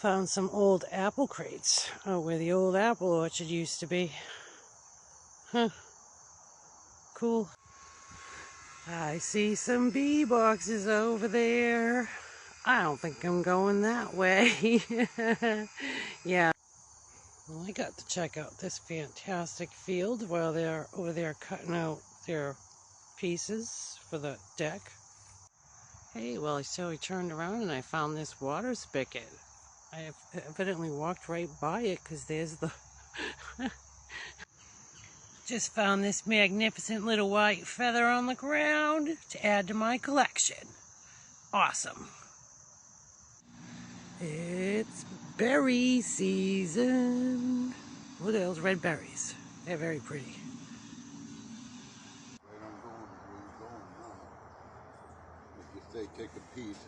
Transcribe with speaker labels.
Speaker 1: Found some old apple crates where the old apple orchard used to be. Huh. Cool. I see some bee boxes over there. I don't think I'm going that way. Yeah. Well, I got to check out this fantastic field while they're over there cutting out their pieces for the deck. Hey, well, so I turned around and I found this water spigot. I have evidently walked right by it because there's the... Just found this magnificent little white feather on the ground to add to my collection. Awesome. It's berry season. Look at those red berries. They're very pretty.
Speaker 2: Right on going where you're going now. If you say take a piece.